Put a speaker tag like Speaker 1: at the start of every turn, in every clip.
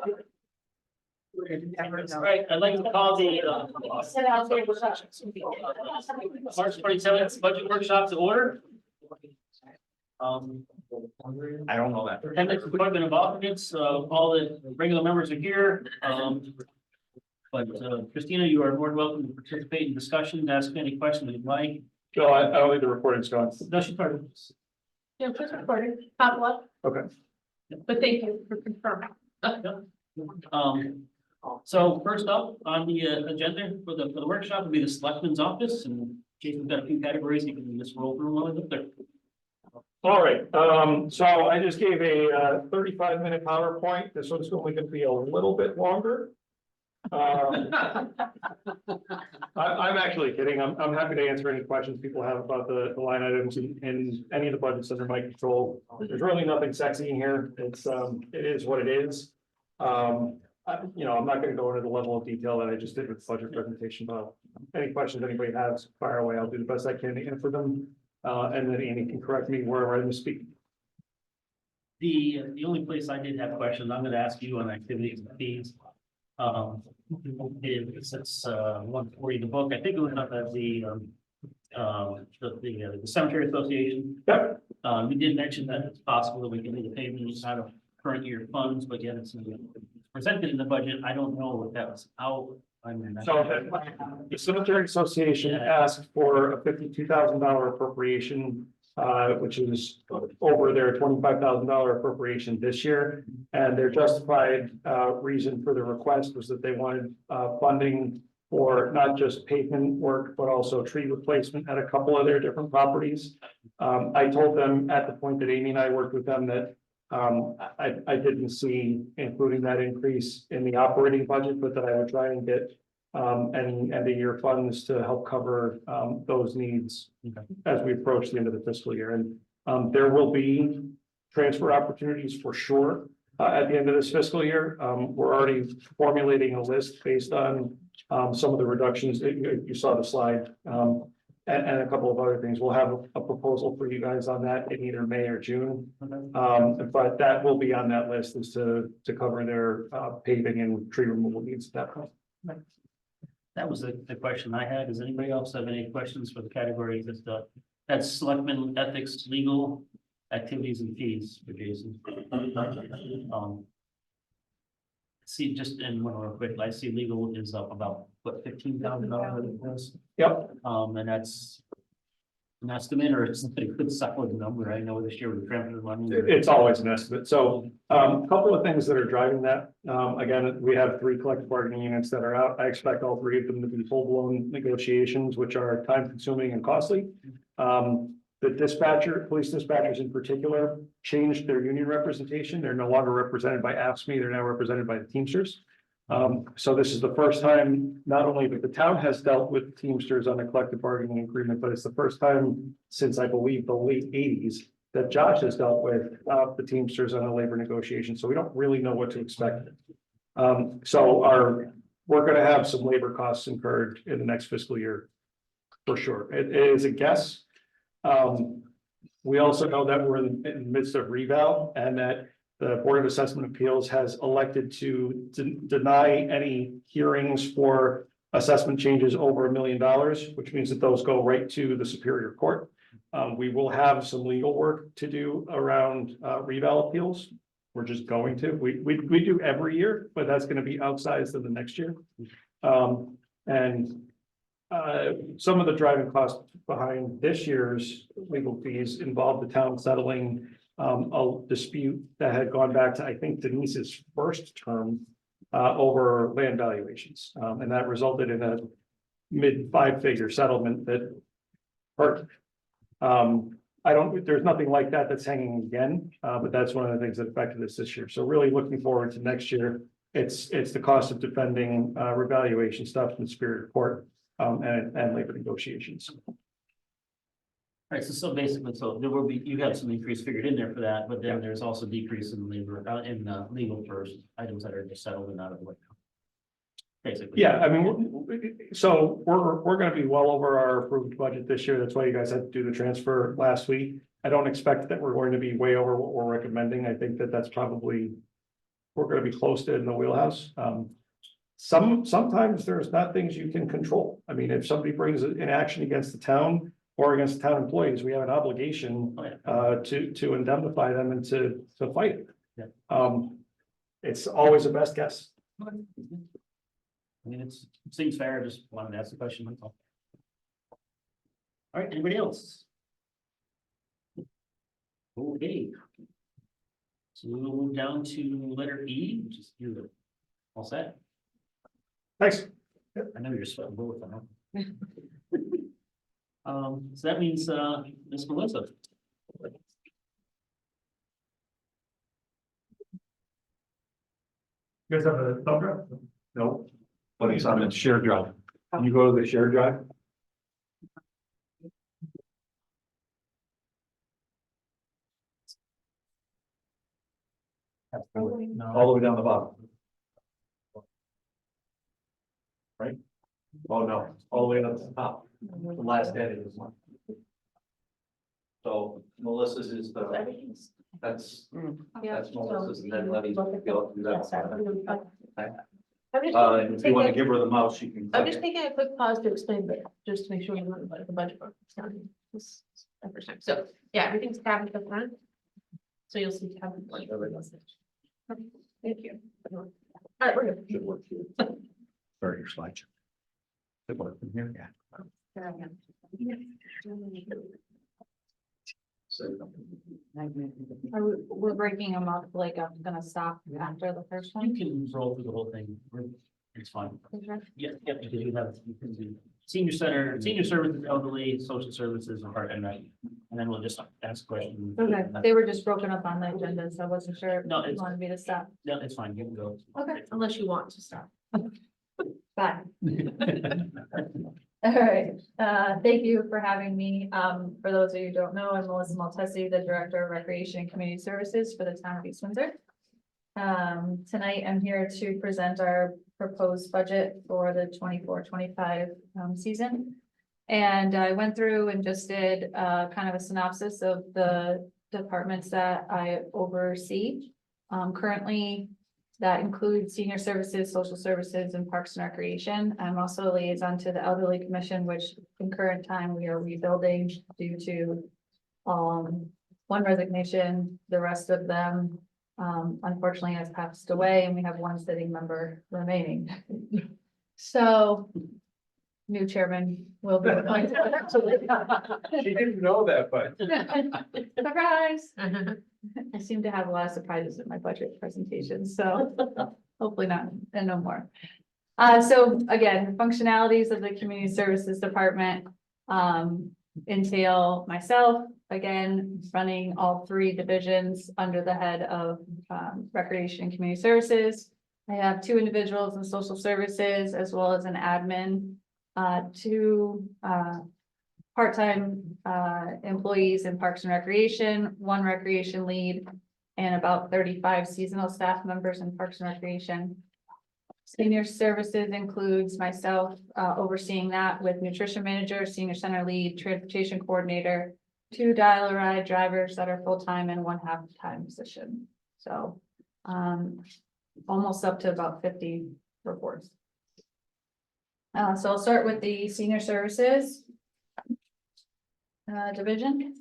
Speaker 1: All right, I'd like to call the March 27th budget workshop to order.
Speaker 2: I don't know that.
Speaker 1: Attendance, appointment of alternates, all the regular members are here. But Christina, you are more than welcome to participate in discussion, ask any questions you'd like.
Speaker 2: Joe, I don't think the recording's going.
Speaker 1: No, she started.
Speaker 3: Yeah, just recording, pop up,
Speaker 2: Okay.
Speaker 3: but thank you for confirming.
Speaker 1: So first up on the agenda for the workshop will be the selectman's office, and Jason's got a few categories, you can just roll through one of them.
Speaker 2: All right, so I just gave a 35-minute PowerPoint. This one's only going to be a little bit longer. I'm actually kidding. I'm happy to answer any questions people have about the line items in any of the budgets under my control. There's really nothing sexy in here. It is what it is. I'm not going to go into the level of detail that I just did with the budget presentation, but any questions anybody has, fire away. I'll do the best I can to answer them. And then Amy can correct me wherever I misspeak.
Speaker 1: The only place I did have questions, I'm gonna ask you on activities and fees. It's 140 the book, I think it was up at the cemetery association.
Speaker 2: Yep.
Speaker 1: We did mention that it's possible that we can make a payment out of current year funds, but yet it's presented in the budget. I don't know if that was out.
Speaker 2: So the Cemetery Association asked for a $52,000 appropriation, which is over their $25,000 appropriation this year. And their justified reason for the request was that they wanted funding for not just pavement work, but also tree replacement at a couple of their different properties. I told them at the point that Amy and I worked with them that I didn't see including that increase in the operating budget, but that I would try and get any end of year funds to help cover those needs as we approach the end of the fiscal year. And there will be transfer opportunities for sure at the end of this fiscal year. We're already formulating a list based on some of the reductions that you saw the slide. And a couple of other things. We'll have a proposal for you guys on that in either May or June. But that will be on that list is to cover their paving and tree removal needs at that point.
Speaker 1: That was the question I had. Does anybody else have any questions for the categories that's selectmen, ethics, legal, activities and fees for Jason? See, just in one real quick, I see legal is up about what, $15,000.
Speaker 2: Yep.
Speaker 1: And that's an estimate, or it's a good solid number. I know this year we're trampling the money.
Speaker 2: It's always an estimate. So a couple of things that are driving that. Again, we have 3 collective bargaining units that are out. I expect all 3 of them to be full-blown negotiations, which are time-consuming and costly. The police dispatchers in particular, changed their union representation. They're no longer represented by AFSCME, they're now represented by the Teamsters. So this is the first time, not only that the town has dealt with Teamsters on a collective bargaining agreement, but it's the first time since I believe the late 80s that Josh has dealt with the Teamsters on a labor negotiation. So we don't really know what to expect. So we're going to have some labor costs incurred in the next fiscal year for sure. It is a guess. We also know that we're in the midst of reval and that the Board of Assessment Appeals has elected to deny any hearings for assessment changes over $1 million, which means that those go right to the Superior Court. We will have some legal work to do around reval appeals. We're just going to. We do every year, but that's going to be outsized in the next year. Some of the driving costs behind this year's legal fees involve the town settling a dispute that had gone back to, I think, Denise's first term over land valuations. And that resulted in a mid 5-figure settlement that hurt. There's nothing like that that's hanging again, but that's one of the things that affected us this year. So really looking forward to next year. It's the cost of defending revaluation stuff in the Superior Court. And labor negotiations.
Speaker 1: All right, so basically, there will be, you have some increase figured in there for that, but then there's also decrease in labor, legal for items that are just settled and out of the way. Basically. Yeah, I mean, so we're going to be well over our approved budget this year. That's why you guys had to do the transfer last week. I don't expect that we're going to be way over what we're recommending. I think that that's probably
Speaker 2: we're gonna be close to in the wheelhouse. Sometimes there's not things you can control. I mean, if somebody brings an action against the town or against town employees, we have an obligation
Speaker 1: Oh, yeah.
Speaker 2: to indemnify them and to fight it.
Speaker 1: Yeah.
Speaker 2: It's always a best guess.
Speaker 1: I mean, it seems fair, I just wanted to ask the question, that's all. All right, anybody else? Okay. So we'll move down to letter E, which is you. All set?
Speaker 2: Thanks.
Speaker 1: I know you're sweating both of them. So that means, Ms. Melissa.
Speaker 2: You guys have a thumb drive?
Speaker 4: No, but it's on the shared drive. Can you go to the shared drive? All the way down the bottom. Right? Oh, no, all the way up to the top. The last edit is one. So Melissa's is the, that's Melissa's, and then Letty's. Go through that. And if you want to give her the mouse, she can.
Speaker 3: I'm
Speaker 4: click
Speaker 3: just
Speaker 4: it.
Speaker 3: taking a quick pause to explain, but just to make sure you know about the budget book. It's not this first time. So, yeah, everything's tabbed at the front. So you'll see tab. Thank you. All right, we're good.
Speaker 4: Should work here. Start your slideshow. Should work from here, yeah.
Speaker 5: We're breaking them up, like I'm gonna stop after the first
Speaker 1: You
Speaker 5: one.
Speaker 1: can roll through the whole thing, it's fine. Yeah, yeah, because you have, you can do senior center, senior services, elderly, social services, and part and rec. And then we'll just ask questions.
Speaker 5: Okay, they were just broken up on the agenda, so I wasn't sure if
Speaker 1: No,
Speaker 5: you
Speaker 1: it's,
Speaker 5: wanted me to stop.
Speaker 1: no, it's fine, you can go.
Speaker 5: Okay,
Speaker 3: Unless you want to stop.
Speaker 5: bye. All right, thank you for having me. For those of you who don't know, I'm Melissa Maltesi, the Director of Recreation and Community Services for the town of East Windsor. Tonight I'm here to present our proposed budget for the 24-25 season. And I went through and just did kind of a synopsis of the departments that I oversee. Currently, that includes senior services, social services, and parks and recreation. I'm also a liaison to the elderly commission, which in current time we are rebuilding due to one resignation. The rest of them unfortunately has passed away, and we have one sitting member remaining. So new chairman will be appointed.
Speaker 4: She didn't know that, but.
Speaker 5: Surprise! I seem to have a lot of surprises in my budget presentations, so hopefully not, and no more. So again, functionalities of the community services department entail myself, again, running all three divisions under the head of recreation and community services. I have 2 individuals in social services as well as an admin, 2 part-time employees in parks and recreation, 1 recreation lead, and about 35 seasonal staff members in parks and recreation. Senior services includes myself overseeing that with nutrition manager, senior center lead, transportation coordinator, 2 dial-a-ride drivers that are full-time and 1 half-time position. So almost up to about 50 reports. So I'll start with the senior services division.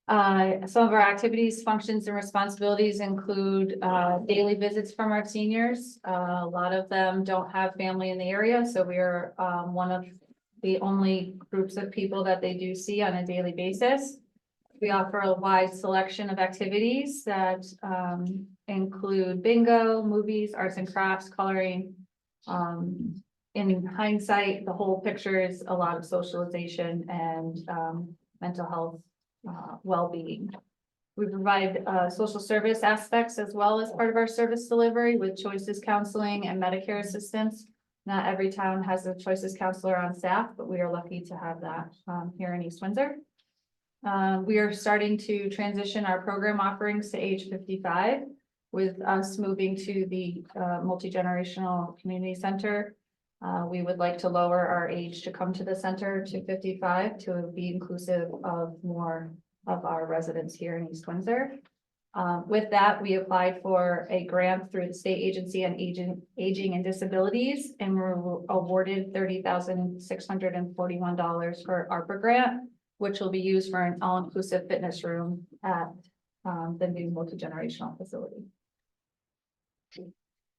Speaker 5: Some of our activities, functions, and responsibilities include daily visits from our seniors. A lot of them don't have family in the area, so we are one of the only groups of people that they do see on a daily basis. We offer a wide selection of activities that include bingo, movies, arts and crafts, coloring. In hindsight, the whole picture is a lot of socialization and mental health well-being. We provide social service aspects as well as part of our service delivery with choices counseling and Medicare assistance. Not every town has a choices counselor on staff, but we are lucky to have that here in East Windsor. We are starting to transition our program offerings to age 55 with us moving to the multi-generational community center. We would like to lower our age to come to the center to 55 to be inclusive of more of our residents here in East Windsor. With that, we applied for a grant through the State Agency on Aging and Disabilities, and were awarded $30,641 for ARPA grant, which will be used for an all-inclusive fitness room at the new multi-generational facility.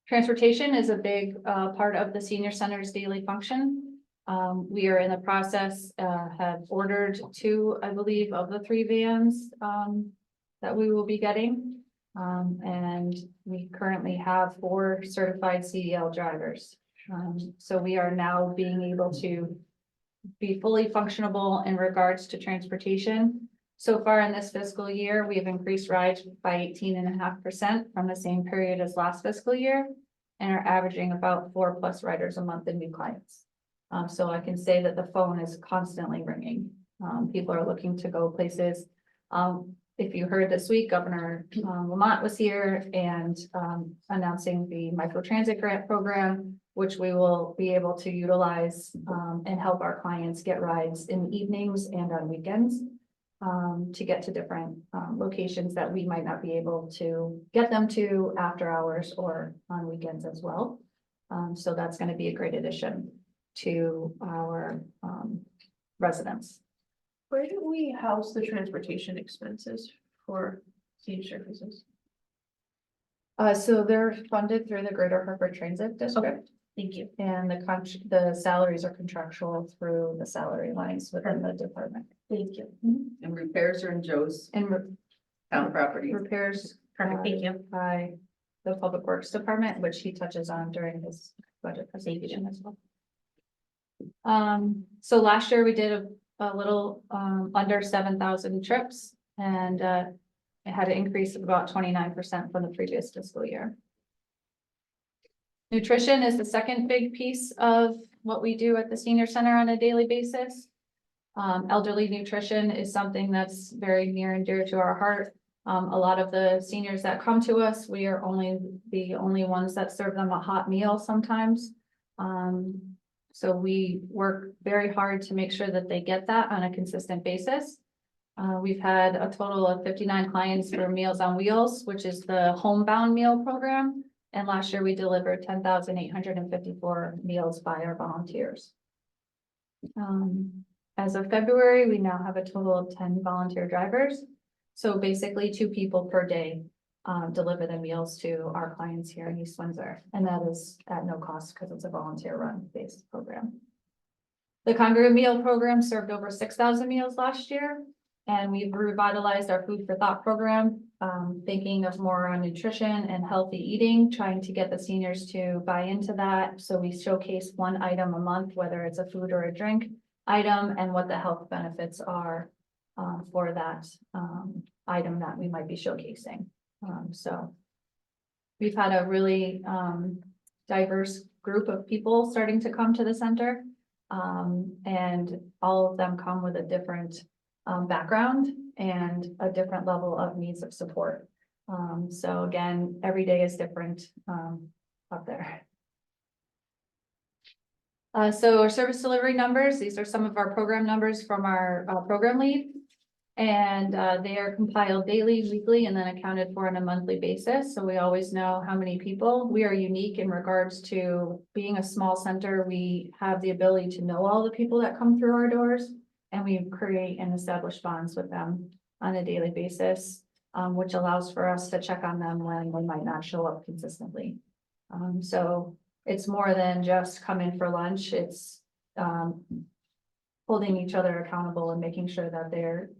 Speaker 5: Transportation is a big part of the senior center's daily function. We are in the process, have ordered 2, I believe, of the 3 vans that we will be getting. And we currently have 4 certified CDL drivers. So we are now being able to be fully functionable in regards to transportation. So far in this fiscal year, we have increased rides by 18.5% from the same period as last fiscal year, and are averaging about 4+ riders a month in new clients. So I can say that the phone is constantly ringing. People are looking to go places. If you heard this week, Governor Lamont was here and announcing the microtransit grant program, which we will be able to utilize and help our clients get rides in evenings and on weekends to get to different locations that we might not be able to get them to after hours or on weekends as well. So that's going to be a great addition to our residents.
Speaker 3: Where do we house the transportation expenses for senior services?
Speaker 5: So they're funded through the Greater Hartford Transit District.
Speaker 3: Thank you.
Speaker 5: And the salaries are contractual through the salary lines within the department.
Speaker 3: Thank you.
Speaker 6: And repairs are in Joe's
Speaker 5: And
Speaker 6: town property.
Speaker 5: repairs
Speaker 3: Perfect, thank you.
Speaker 5: by the Public Works Department, which he touches on during his budget presentation as well. So last year we did a little under 7,000 trips, and it had an increase of about 29% from the previous fiscal year. Nutrition is the second big piece of what we do at the senior center on a daily basis. Elderly nutrition is something that's very near and dear to our heart. A lot of the seniors that come to us, we are the only ones that serve them a hot meal sometimes. So we work very hard to make sure that they get that on a consistent basis. We've had a total of 59 clients for Meals on Wheels, which is the homebound meal program. And last year we delivered 10,854 meals by our volunteers. As of February, we now have a total of 10 volunteer drivers. So basically 2 people per day deliver the meals to our clients here in East Windsor. And that is at no cost because it's a volunteer run based program. The Congress Meal Program served over 6,000 meals last year. And we've revitalized our Food for Thought program, thinking of more on nutrition and healthy eating, trying to get the seniors to buy into that. So we showcase 1 item a month, whether it's a food or a drink item, and what the health benefits are for that item that we might be showcasing. So we've had a really diverse group of people starting to come to the center. And all of them come with a different background and a different level of needs of support. So again, every day is different up there. So our service delivery numbers, these are some of our program numbers from our program lead. And they are compiled daily, weekly, and then accounted for on a monthly basis. So we always know how many people. We are unique in regards to being a small center. We have the ability to know all the people that come through our doors. And we create and establish bonds with them on a daily basis, which allows for us to check on them when they might not show up consistently. So it's more than just come in for lunch. It's holding each other accountable and making sure that they're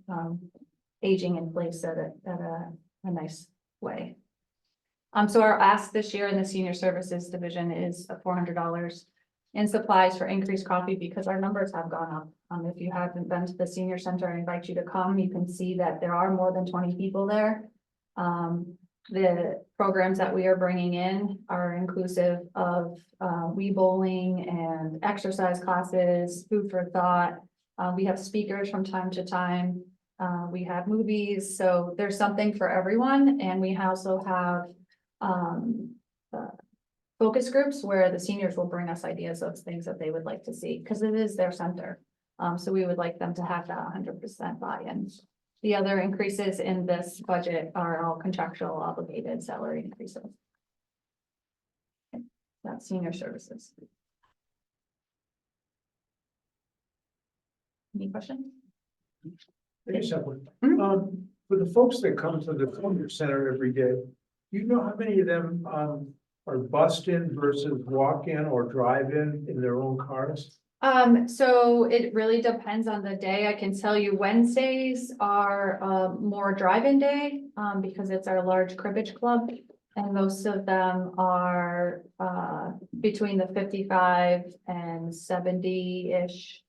Speaker 5: aging in place at a nice way. So our ask this year in the senior services division is $400 in supplies for increased coffee because our numbers have gone up. If you haven't been to the senior center, I invite you to come. You can see that there are more than 20 people there. The programs that we are bringing in are inclusive of Wii bowling and exercise classes, food for thought. We have speakers from time to time. We have movies, so there's something for everyone. And we also have focus groups where the seniors will bring us ideas of things that they would like to see because it is their center. So we would like them to have that 100% buy-in. The other increases in this budget are all contractual obligated salary increases. That's senior services. Any questions?
Speaker 7: I just have one.
Speaker 5: Mhm.
Speaker 7: For the folks that come to the senior center every day, do you know how many of them, are bussed in versus walk-in or drive-in in their own cars?
Speaker 5: So it really depends on the day. I can tell you Wednesdays are, more drive-in day, because it's our large cribbage club. And most of them are, between the 55 and 70-ish,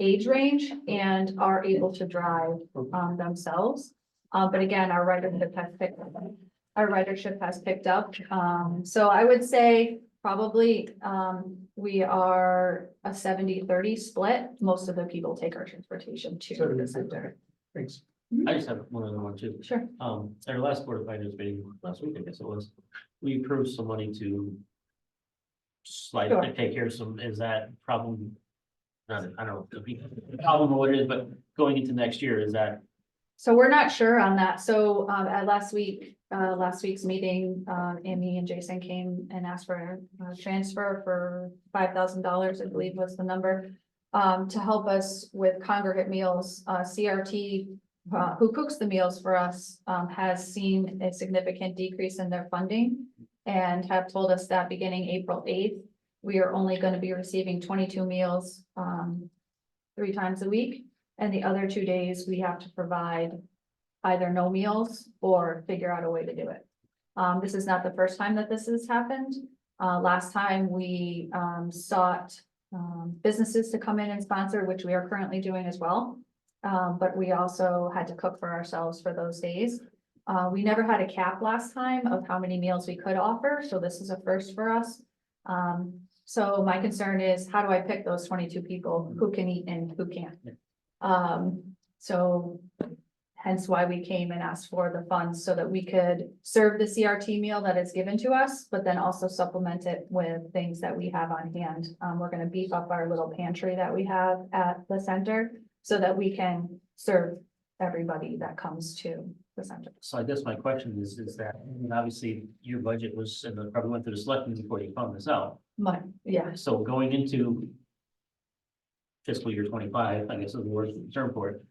Speaker 5: age range and are able to drive, themselves. But again, our ridership has picked up. So I would say probably, we are a 70-30 split. Most of the people take our transportation to the
Speaker 7: 70-30.
Speaker 5: center.
Speaker 7: Thanks.
Speaker 1: I just have one other one too.
Speaker 5: Sure.
Speaker 1: At our last Board of Finance meeting last week, I guess it was, we approved some money to slide,
Speaker 5: Sure.
Speaker 1: take care of some, is that problem? Not, I don't know, if the problem or what it is, but going into next year, is that,
Speaker 5: So we're not sure on that. So at last week's meeting, Amy and Jason came and asked for a transfer for $5,000, I believe was the number. To help us with congregate meals, CRT, who cooks the meals for us, has seen a significant decrease in their funding. And have told us that beginning April 8th, we are only going to be receiving 22 meals, 3 times a week. And the other 2 days, we have to provide either no meals or figure out a way to do it. This is not the first time that this has happened. Last time we sought businesses to come in and sponsor, which we are currently doing as well. But we also had to cook for ourselves for those days. We never had a cap last time of how many meals we could offer, so this is a first for us. So my concern is, how do I pick those 22 people who can eat and who can't? So hence why we came and asked for the funds so that we could serve the CRT meal that is given to us, but then also supplement it with things that we have on hand. We're gonna beef up our little pantry that we have at the center so that we can serve everybody that comes to the center.
Speaker 1: so I guess my question is that, I mean, obviously, your budget was, and it probably went through the selectmen before you found this out.
Speaker 5: Yeah,
Speaker 1: So going into fiscal year 25, I guess is the word term for it.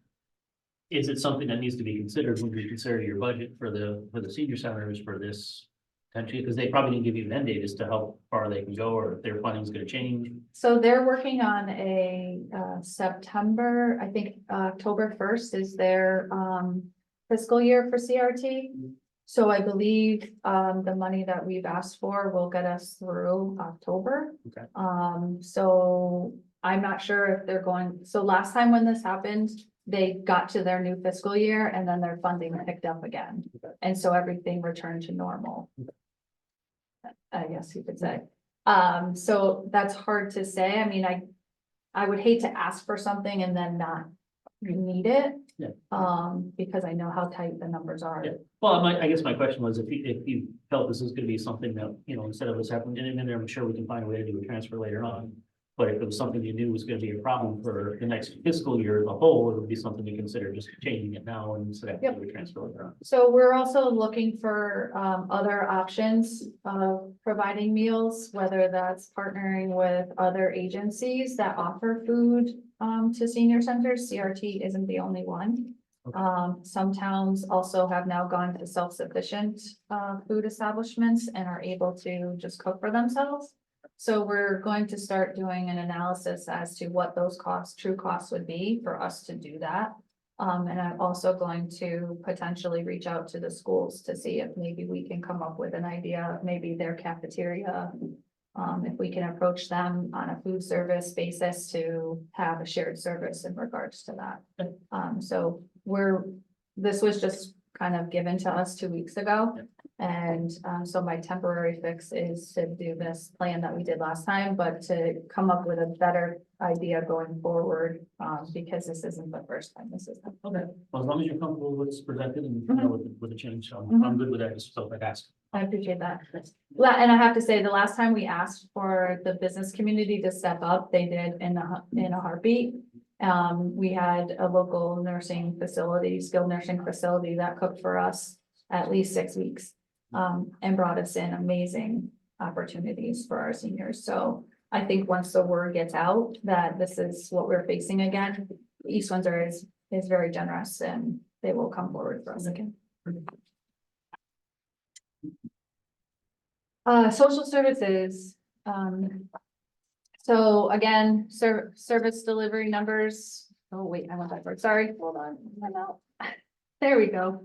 Speaker 1: Is it something that needs to be considered when you consider your budget for the senior centers for this potentially? Because they probably didn't give you an end date as to how far they can go or if their funding is going to change.
Speaker 5: so they're working on a September, I think October 1st is their fiscal year for CRT. So I believe the money that we've asked for will get us through October.
Speaker 1: Okay.
Speaker 5: So I'm not sure if they're going, so last time when this happened, they got to their new fiscal year and then their funding picked up again.
Speaker 1: Okay.
Speaker 5: And so everything returned to normal. I guess you could say. So that's hard to say. I mean, I would hate to ask for something and then not need it.
Speaker 1: Yeah.
Speaker 5: Because I know how tight the numbers are.
Speaker 1: Yeah. Well, I guess my question was, if you felt this was going to be something that, you know, instead of us having, and then I'm sure we can find a way to do a transfer later on. But if it was something you knew was going to be a problem for the next fiscal year as a whole, it would be something to consider just changing it now and instead of having to transfer later on.
Speaker 5: So we're also looking for other options of providing meals, whether that's partnering with other agencies that offer food to senior centers. CRT isn't the only one.
Speaker 1: Okay.
Speaker 5: Some towns also have now gone to self-sufficient food establishments and are able to just cook for themselves. So we're going to start doing an analysis as to what those true costs would be for us to do that. And I'm also going to potentially reach out to the schools to see if maybe we can come up with an idea of maybe their cafeteria. If we can approach them on a food service basis to have a shared service in regards to that. So this was just kind of given to us 2 weeks ago. And so my temporary fix is to do this plan that we did last time, but to come up with a better idea going forward, because this isn't the first time this is.
Speaker 1: Okay, well, as long as you're comfortable with what's presented and you know, with the change, I'm good with that, just so I'd ask.
Speaker 5: I appreciate that. And I have to say, the last time we asked for the business community to step up, they did in a heartbeat. We had a local nursing facility, skilled nursing facility that cooked for us at least 6 weeks. And brought us in amazing opportunities for our seniors. So I think once the word gets out that this is what we're facing again, East Windsor is very generous and they will come forward for us again. Social services, so again, service delivery numbers. Oh, wait, I went backwards. Sorry, hold on. There we go.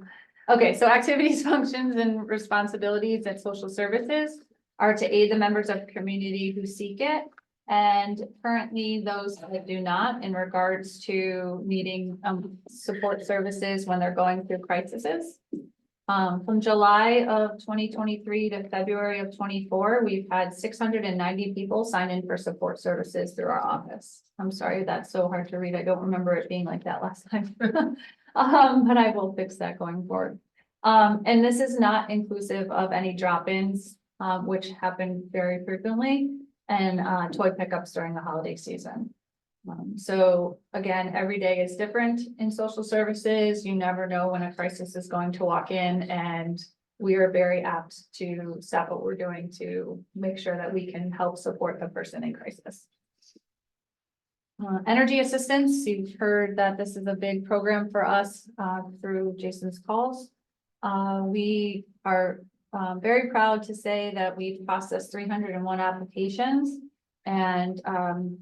Speaker 5: Okay, so activities, functions, and responsibilities at social services are to aid the members of the community who seek it. And currently, those that do not in regards to needing support services when they're going through crises. From July of 2023 to February of 24, we've had 690 people sign in for support services through our office. I'm sorry, that's so hard to read. I don't remember it being like that last time. But I will fix that going forward. And this is not inclusive of any drop-ins, which happen very frequently, and toy pickups during the holiday season. So again, every day is different in social services. You never know when a crisis is going to walk in, and we are very apt to stop what we're doing to make sure that we can help support the person in crisis. Energy assistance, you've heard that this is a big program for us through Jason's calls. We are very proud to say that we've processed 301 applications. And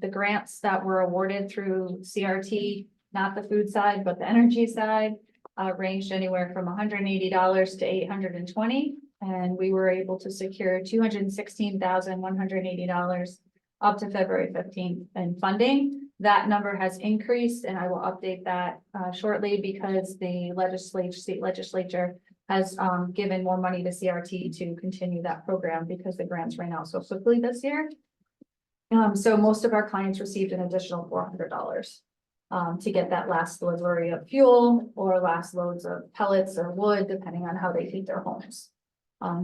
Speaker 5: the grants that were awarded through CRT, not the food side, but the energy side, ranged anywhere from $180 to $820. And we were able to secure $216,180 up to February 15th in funding. That number has increased, and I will update that shortly because the state legislature has given more money to CRT to continue that program because the grants ran out so quickly this year. So most of our clients received an additional $400 to get that last delivery of fuel or last loads of pellets or wood, depending on how they heat their homes.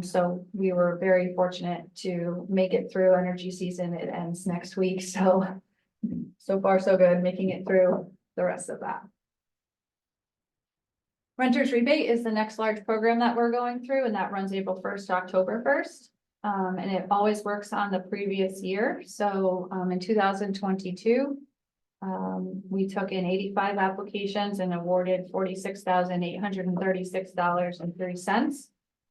Speaker 5: So we were very fortunate to make it through energy season. It ends next week. So far so good, making it through the rest of that. Renters rebate is the next large program that we're going through, and that runs April 1st to October 1st. And it always works on the previous year. So in 2022, we took in 85 applications and awarded $46,836.03.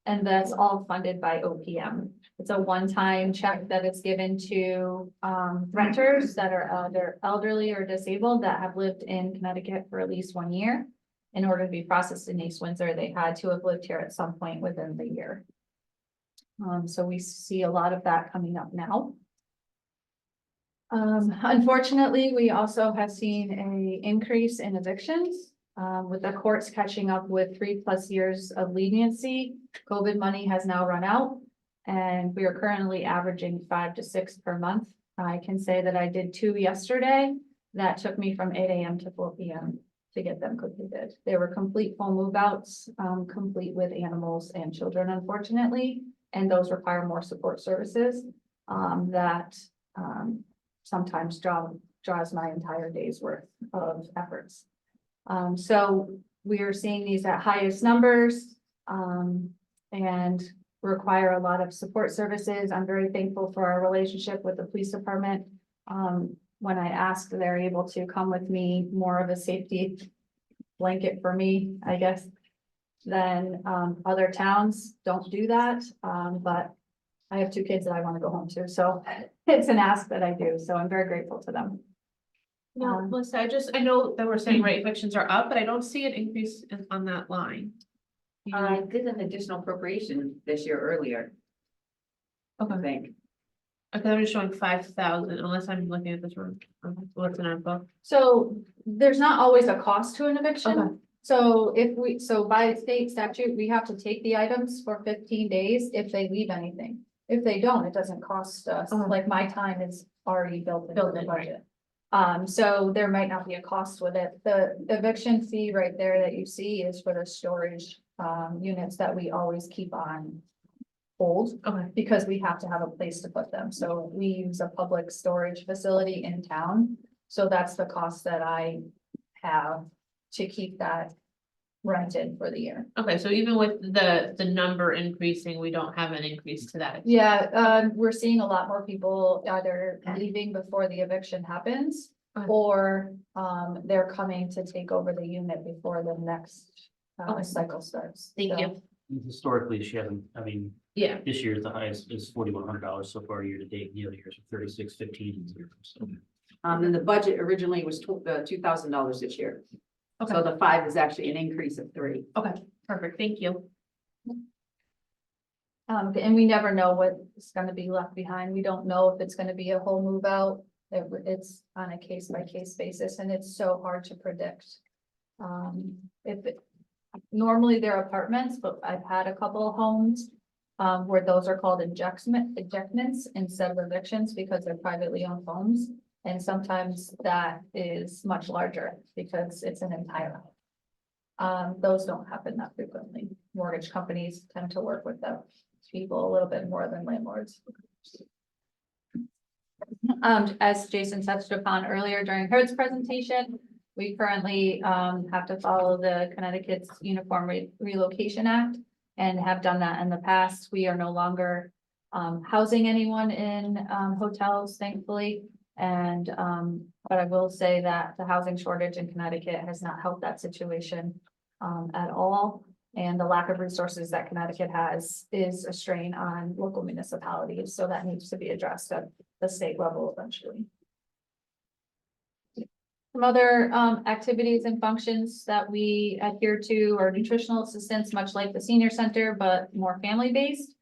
Speaker 5: And that's all funded by OPM. It's a one-time check that is given to renters that are either elderly or disabled that have lived in Connecticut for at least 1 year. In order to be processed in East Windsor, they had to have lived here at some point within the year. So we see a lot of that coming up now. Unfortunately, we also have seen an increase in evictions with the courts catching up with 3+ years of leniency. COVID money has now run out, and we are currently averaging 5 to 6 per month. I can say that I did 2 yesterday. That took me from 8 a.m. to 4 p.m. to get them completed. They were complete full move outs, complete with animals and children, unfortunately. And those require more support services that sometimes draws my entire day's worth of efforts. So we are seeing these at highest numbers and require a lot of support services. I'm very thankful for our relationship with the police department. When I asked, they're able to come with me, more of a safety blanket for me, I guess. Then other towns don't do that, but I have 2 kids that I want to go home to, so it's an ask that I do, so I'm very grateful to them.
Speaker 3: No, Melissa, I know that we're saying evictions are up, but I don't see an increase on that line.
Speaker 6: I did an additional appropriation this year earlier, I
Speaker 3: Okay,
Speaker 6: think.
Speaker 3: okay, I'm just showing 5,000 unless I'm looking at this wrong. What's in our book?
Speaker 5: So there's not always a cost to an eviction.
Speaker 3: Okay.
Speaker 5: So by state statute, we have to take the items for 15 days if they leave anything. If they don't, it doesn't cost us, like my time is already built into the budget. So there might not be a cost with it. The eviction fee right there that you see is for the storage units that we always keep on hold.
Speaker 3: Okay.
Speaker 5: Because we have to have a place to put them. So we use a public storage facility in town. So that's the cost that I have to keep that rented for the year.
Speaker 3: Okay, so even with the number increasing, we don't have an increase to that.
Speaker 5: Yeah, we're seeing a lot more people either leaving before the eviction happens.
Speaker 3: Okay.
Speaker 5: Or, they're coming to take over the unit before the next,
Speaker 3: Okay.
Speaker 5: cycle starts.
Speaker 3: Thank
Speaker 5: So-
Speaker 3: you.
Speaker 1: Historically, she hasn't, I mean,
Speaker 3: Yeah,
Speaker 1: this year the highest is $4,100 so far year to date, the other years are 36.15. So
Speaker 6: And the budget originally was $2,000 this year. So the 5 is actually an increase of 3.
Speaker 3: perfect, thank you.
Speaker 5: And we never know what's gonna be left behind. We don't know if it's gonna be a whole move out. It's on a case by case basis and it's so hard to predict. Normally they're apartments, but I've had a couple of homes. Where those are called ejectments instead of evictions because they're privately owned homes. And sometimes that is much larger because it's an entire home. Those don't happen that frequently. Mortgage companies tend to work with the people a little bit more than landlords. As Jason touched upon earlier during Herd's presentation, we currently have to follow the Connecticut's Uniform Relocation Act and have done that in the past. We are no longer housing anyone in hotels, thankfully. And but I will say that the housing shortage in Connecticut has not helped that situation at all. And the lack of resources that Connecticut has is a strain on local municipalities, so that needs to be addressed at the state level eventually. Some other activities and functions that we adhere to are nutritional assistance, much like the senior center, but more family-based.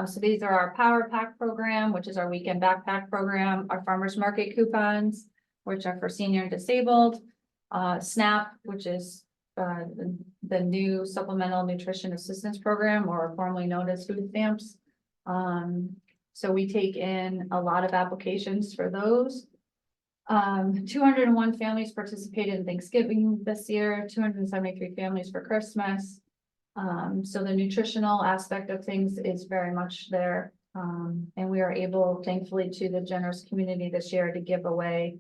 Speaker 5: So these are our Power Pack program, which is our weekend backpack program, our farmers market coupons, which are for senior and disabled, SNAP, which is the new supplemental nutrition assistance program, or formerly known as food stamps. So we take in a lot of applications for those. 201 families participated in Thanksgiving this year, 273 families for Christmas. So the nutritional aspect of things is very much there. And we are able, thankfully, to the generous community this year to give away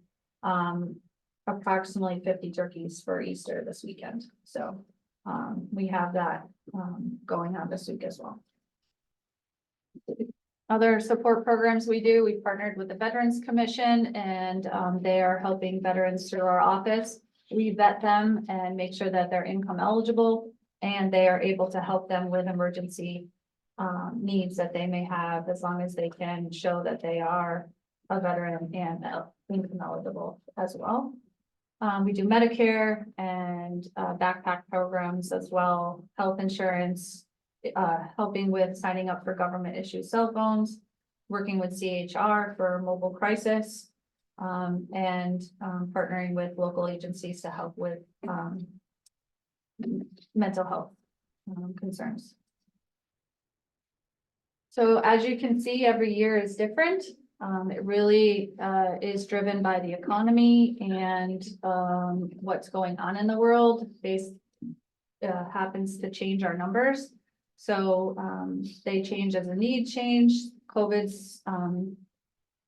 Speaker 5: approximately 50 turkeys for Easter this weekend. So we have that going on this week as well. Other support programs we do, we've partnered with the Veterans Commission and they are helping veterans through our office. We vet them and make sure that they're income eligible and they are able to help them with emergency needs that they may have as long as they can show that they are a veteran and income eligible as well. We do Medicare and backpack programs as well, health insurance, helping with signing up for government issued cell phones, working with CHR for mobile crisis, and partnering with local agencies to help with mental health concerns. So as you can see, every year is different. It really is driven by the economy and what's going on in the world. Happens to change our numbers. So they change as the need change. COVID's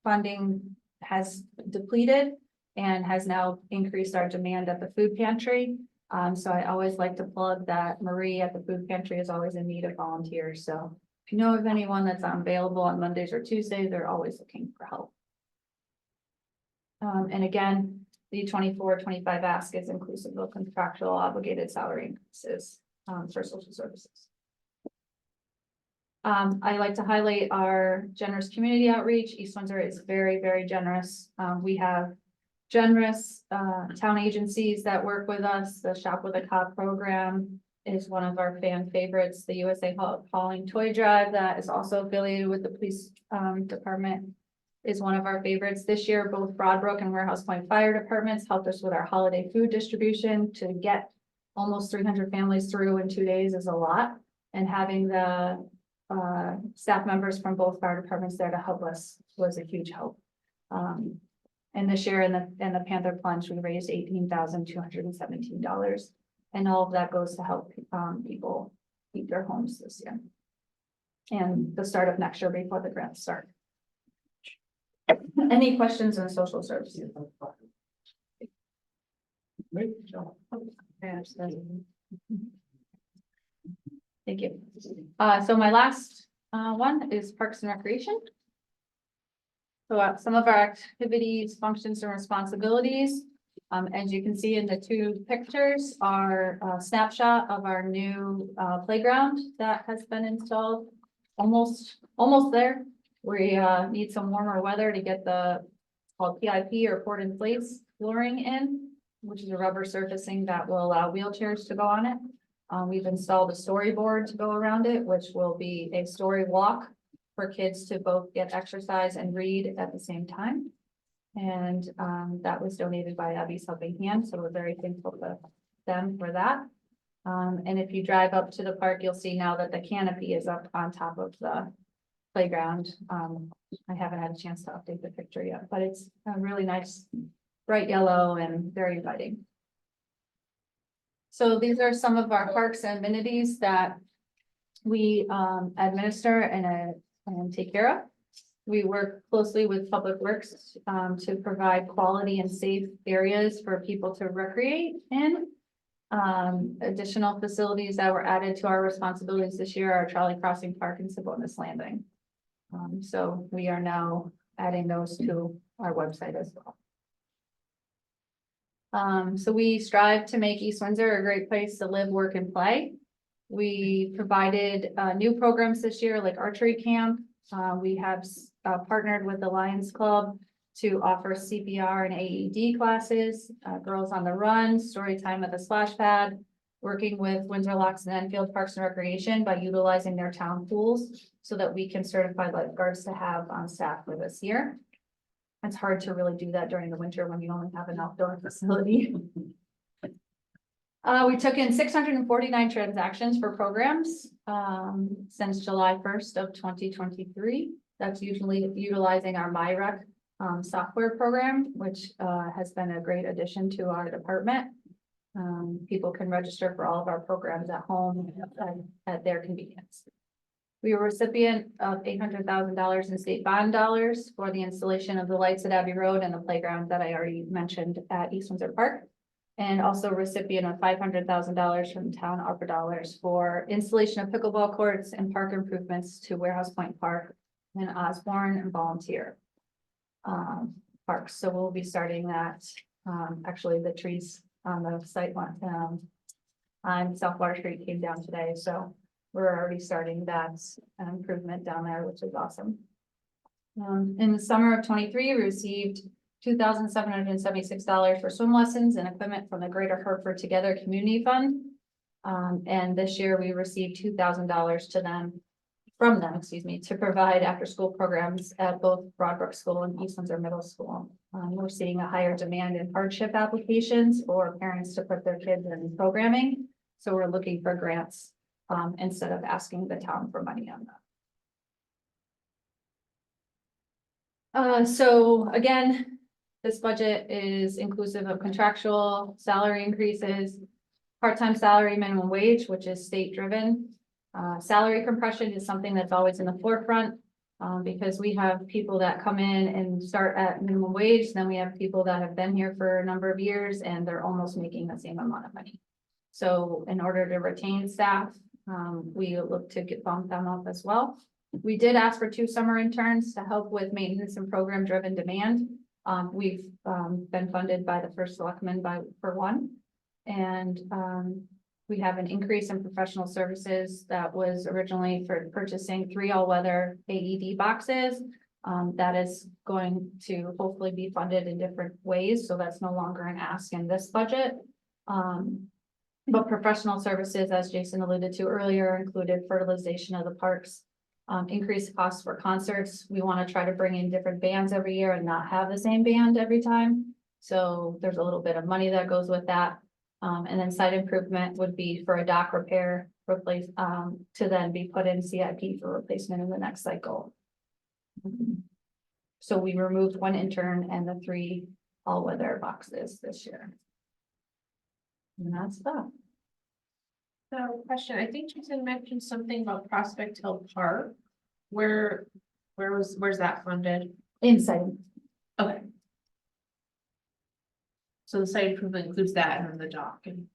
Speaker 5: funding has depleted and has now increased our demand at the food pantry. So I always like to plug that Marie at the food pantry is always in need of volunteers. So if you know of anyone that's available on Mondays or Tuesdays, they're always looking for help. And again, the 24-25 ask is inclusive of contractual obligated salary increases for social services. I like to highlight our generous community outreach. East Windsor is very, very generous. We have generous town agencies that work with us. The Shop with a Cop program is one of our fan favorites. The USA Hauling Toy Drive that is also affiliated with the police department is one of our favorites. This year, both Broadbrook and Warehouse Point Fire Departments helped us with our holiday food distribution. To get almost 300 families through in 2 days is a lot. And having the staff members from both fire departments there to help us was a huge help. And this year in the Panther Plunge, we raised $18,217. And all of that goes to help people keep their homes this year. And the start of next year before the grants start. Any questions on social services? Thank you. So my last one is Parks and Recreation. So some of our activities, functions, and responsibilities, as you can see in the two pictures, are a snapshot of our new playground that has been installed. Almost there. We need some warmer weather to get the called PIP or port in place flooring in, which is a rubber surfacing that will allow wheelchairs to go on it. We've installed a storyboard to go around it, which will be a story walk for kids to both get exercise and read at the same time. And that was donated by Abby's Helping Hand, so we're very thankful to them for that. And if you drive up to the park, you'll see now that the canopy is up on top of the playground. I haven't had a chance to update the picture yet, but it's a really nice, bright yellow and very inviting. So these are some of our parks and amenities that we administer and take care of. We work closely with Public Works to provide quality and safe areas for people to recreate in. Additional facilities that were added to our responsibilities this year are Trolley Crossing Park and Sabonis Landing. So we are now adding those to our website as well. So we strive to make East Windsor a great place to live, work, and play. We provided new programs this year like archery camp. We have partnered with the Lions Club to offer CPR and AED classes, Girls on the Run, story time at the splash pad, working with Windsor Locks and Enfield Parks and Recreation by utilizing their town pools so that we can certify lifeguards to have on staff with us here. It's hard to really do that during the winter when you only have an outdoor facility. We took in 649 transactions for programs since July 1st of 2023. That's usually utilizing our MyRec software program, which has been a great addition to our department. People can register for all of our programs at home at their convenience. We were recipient of $800,000 in state bond dollars for the installation of the lights at Abbey Road and the playground that I already mentioned at East Windsor Park. And also recipient of $500,000 from town ARPA dollars for installation of pickleball courts and park improvements to Warehouse Point Park and Osborne and Volunteer parks. So we'll be starting that. Actually, the trees on the site on South Water Street came down today, so we're already starting that improvement down there, which is awesome. In the summer of 23, we received $2,776 for swim lessons and equipment from the Greater Hertford Together Community Fund. And this year we received $2,000 from them, to provide after-school programs at both Broadbrook School and East Windsor Middle School. We're seeing a higher demand in hardship applications for parents to put their kids in programming. So we're looking for grants instead of asking the town for money on that. So again, this budget is inclusive of contractual salary increases, part-time salary minimum wage, which is state driven. Salary compression is something that's always in the forefront because we have people that come in and start at minimum wage. Then we have people that have been here for a number of years and they're almost making the same amount of money. So in order to retain staff, we look to bump them up as well. We did ask for 2 summer interns to help with maintenance and program driven demand. We've been funded by the first selectman for 1. And we have an increase in professional services that was originally for purchasing 3 all-weather AED boxes. That is going to hopefully be funded in different ways. So that's no longer an ask in this budget. But professional services, as Jason alluded to earlier, included fertilization of the parks, increased costs for concerts. We want to try to bring in different bands every year and not have the same band every time. So there's a little bit of money that goes with that. And then site improvement would be for a dock repair, replace, to then be put in CIP for replacement in the next cycle. So we removed 1 intern and the 3 all-weather boxes this year. And that's that.
Speaker 3: So question, I think Jason mentioned something about Prospect Hill Park. Where's that funded?
Speaker 5: Inside.
Speaker 3: Okay. So the site improvement includes that and then the dock and,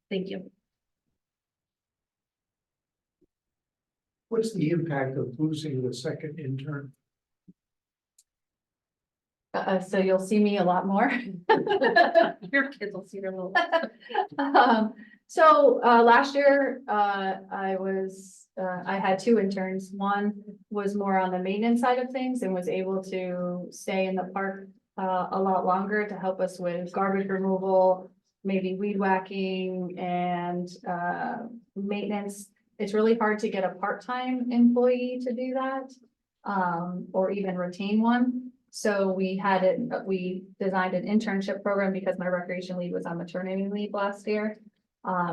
Speaker 3: thank you.
Speaker 7: What's the impact of losing the second intern?
Speaker 5: So you'll see me a lot more.
Speaker 3: Your kids will see your little.
Speaker 5: Last year, I had two interns. One was more on the maintenance side of things and was able to stay in the park a lot longer to help us with garbage removal, maybe weed whacking and maintenance. It's really hard to get a part-time employee to do that, or even retain one. So we designed an internship program because my recreation lead was on maternity leave last year.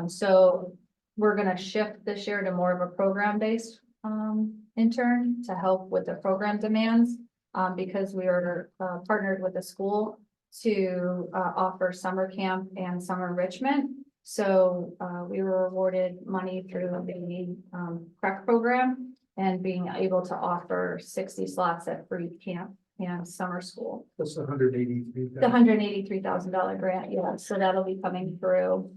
Speaker 5: So we're gonna shift this year to more of a program-based intern to help with the program demands. Because we are partnered with the school to offer summer camp and summer enrichment. So we were awarded money through the CREC program and being able to offer 60 slots at free camp and summer school.
Speaker 7: That's $183,000.
Speaker 5: The $183,000 grant, yeah, so that'll be coming through.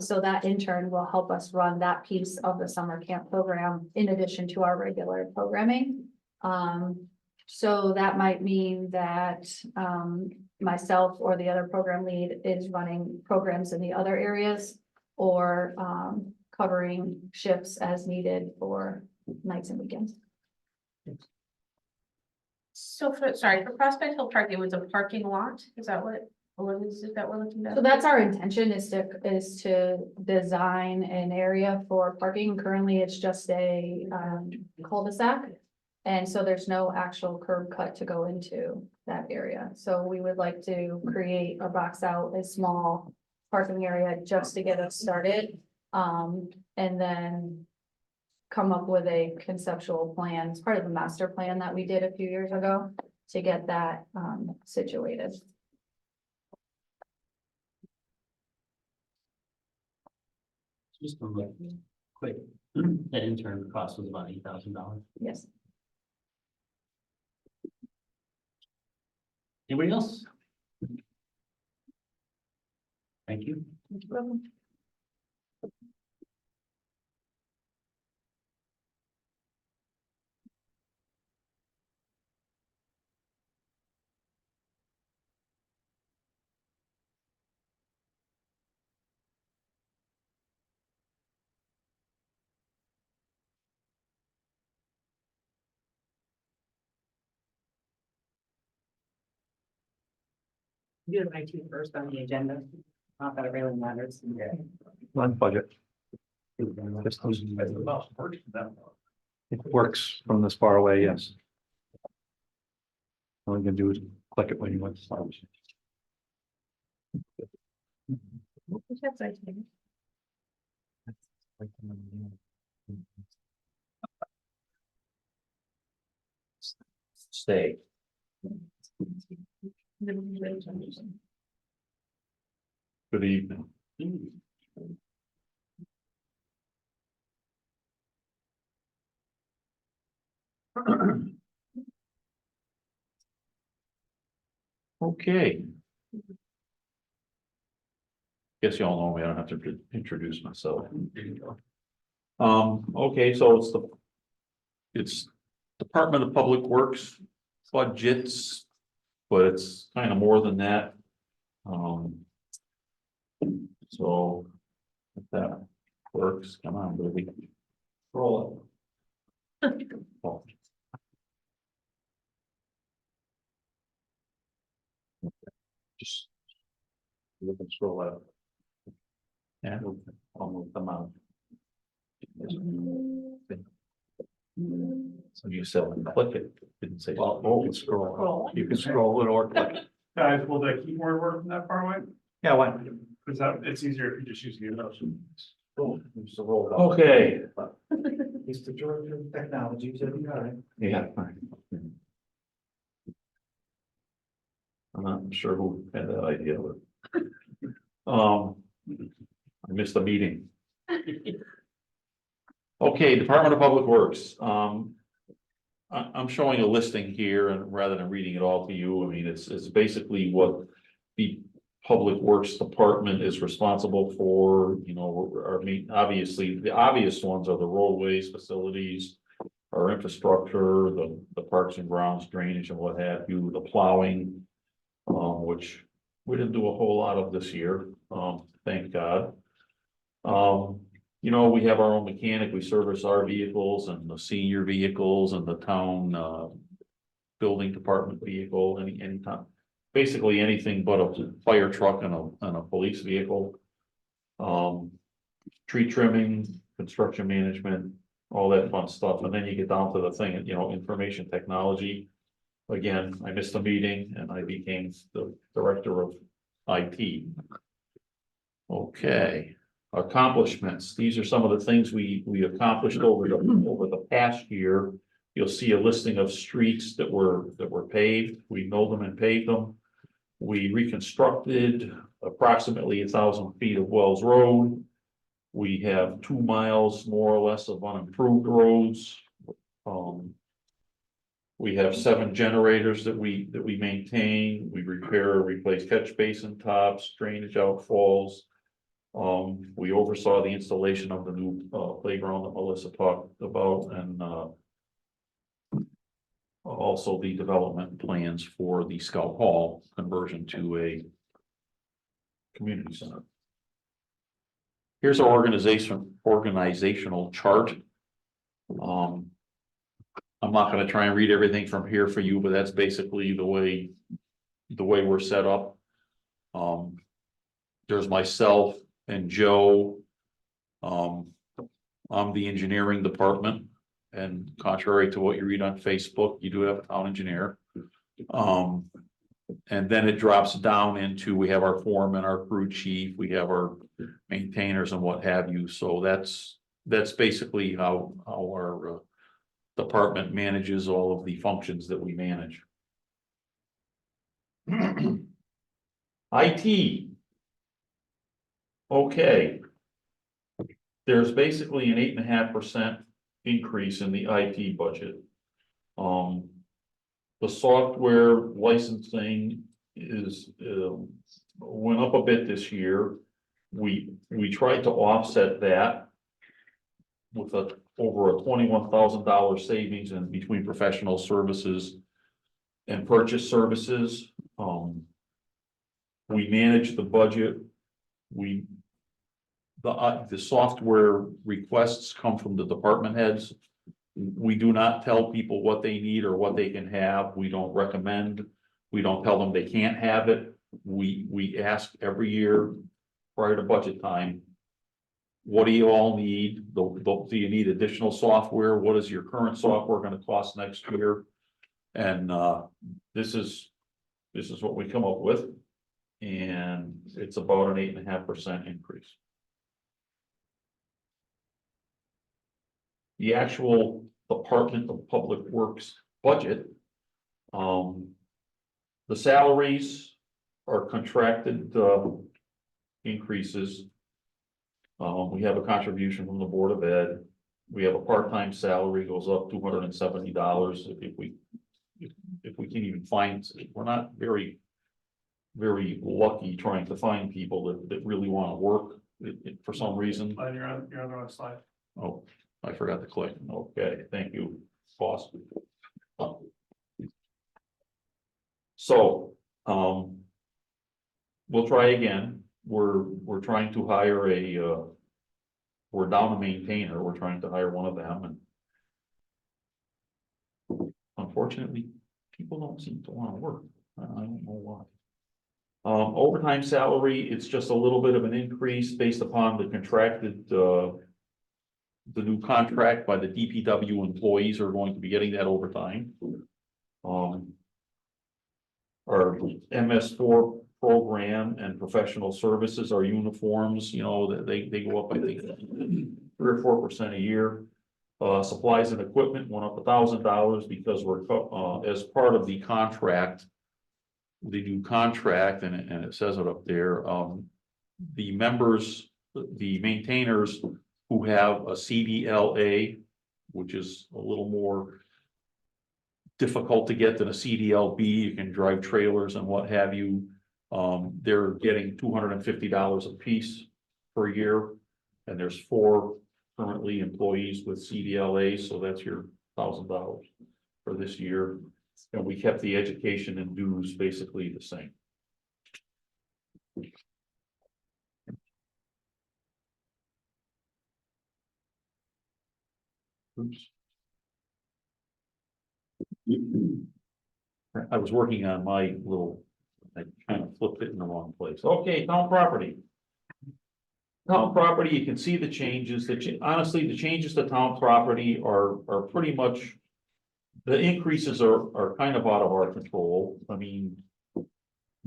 Speaker 5: So that intern will help us run that piece of the summer camp program in addition to our regular programming. So that might mean that myself or the other program lead is running programs in the other areas or covering shifts as needed for nights and weekends.
Speaker 3: So for Prospect Hill Park, it was a parking lot, is that what is that we're looking at?
Speaker 5: So that's our intention is to design an area for parking. Currently, it's just a cul-de-sac. And so there's no actual curb cut to go into that area. So we would like to create or box out a small parking area just to get us started. And then come up with a conceptual plan. It's part of the master plan that we did a few years ago to get that situated.
Speaker 1: Just a look quick, that intern cost was about $8,000.
Speaker 5: Yes.
Speaker 1: Anybody else? Thank you.
Speaker 6: Do the 19th first on the agenda. Not that it really matters.
Speaker 8: On budget. Just it works from this far away, yes. All you can do is click it when you want to start.
Speaker 4: Stay.
Speaker 8: Good evening. Okay. Guess you all know me, I don't have to introduce myself. Okay, so it's Department of Public Works budgets, but it's kind of more than that. So if that works, come on, baby.
Speaker 4: Roll
Speaker 8: Oh. Just look and scroll out. Yeah, I'll move them out. So you said click it, didn't say, oh, you can scroll, you can scroll it or click it.
Speaker 2: Guys, will the keyboard work from that far away?
Speaker 8: Yeah, why?
Speaker 2: Because it's easier if you just use the motion.
Speaker 4: Just a roll.
Speaker 8: Okay.
Speaker 7: He's the director of technology, so you got it.
Speaker 8: Yeah. I'm not sure who had that idea, but. I missed the meeting. Okay, Department of Public Works, I'm showing a listing here and rather than reading it all to you, I mean, it's basically what Public Works Department is responsible for, I mean, obviously, the obvious ones are the roadways, facilities, our infrastructure, the parks and grounds, drainage and what have you, the plowing, which we didn't do a whole lot of this year, thank God. We have our own mechanic, we service our vehicles and the senior vehicles and the town, building department vehicle, anytime. Basically anything but a fire truck and a police vehicle. Tree trimming, construction management, all that fun stuff, and then you get down to the thing, information technology. Again, I missed a meeting and I became the director of IT. Okay, accomplishments, these are some of the things we accomplished over the past year. You'll see a listing of streets that were paved, we milled them and paved them. We reconstructed approximately 1,000 feet of Wells Road. We have 2 miles more or less of unimproved roads. We have 7 generators that we maintain. We repair or replace catch basin tops, drainage outfalls. We oversaw the installation of the new playground that Melissa talked about, and also the development plans for the Scout Hall conversion to a community center. Here's our organizational chart. I'm not going to try and read everything from here for you, but that's basically the way we're set up. There's myself and Joe. I'm the engineering department. And contrary to what you read on Facebook, you do have a town engineer. And then it drops down into, we have our foreman, our crew chief, we have our maintainers and what have you. So that's basically how our department manages all of the functions that we manage. IT. Okay. There's basically an 8.5% increase in the IT budget. The software licensing went up a bit this year. We tried to offset that with over a $21,000 savings in between professional services and purchase services. We managed the budget. The software requests come from the department heads. We do not tell people what they need or what they can have. We don't recommend. We don't tell them they can't have it. We ask every year prior to budget time, what do you all need? Do you need additional software? What is your current software going to cost next year? And this is what we come up with. And it's about an 8.5% increase. The actual Department of Public Works budget, the salaries are contracted increases. We have a contribution from the Board of Ed. We have a part-time salary goes up $270 if we can even find. We're not very lucky trying to find people that really want to work for some reason.
Speaker 2: You're on the wrong slide.
Speaker 8: Oh, I forgot to click. Okay, thank you, boss. So, we'll try again. We're trying to hire we're down a maintainer. We're trying to hire one of them, and unfortunately, people don't seem to want to work. I don't know why. Overtime salary, it's just a little bit of an increase based upon the contracted, the new contract by the DPW employees are going to be getting that overtime. Our MS4 program and professional services, our uniforms, they go up, I think, 3 or 4% a year. Supplies and equipment went up $1,000 because we're, as part of the contract, the new contract, and it says it up there, the members, the maintainers who have a CDLA, which is a little more difficult to get than a CDLB, you can drive trailers and what have you. They're getting $250 a piece per year. And there's 4 currently employees with CDLA, so that's your $1,000 for this year. And we kept the education and dues basically the same. Oops. I was working on my little, I kind of flipped it in the wrong place. Okay, town property. Town property, you can see the changes, honestly, the changes to town property are pretty much. The increases are kind of out of our control, I mean.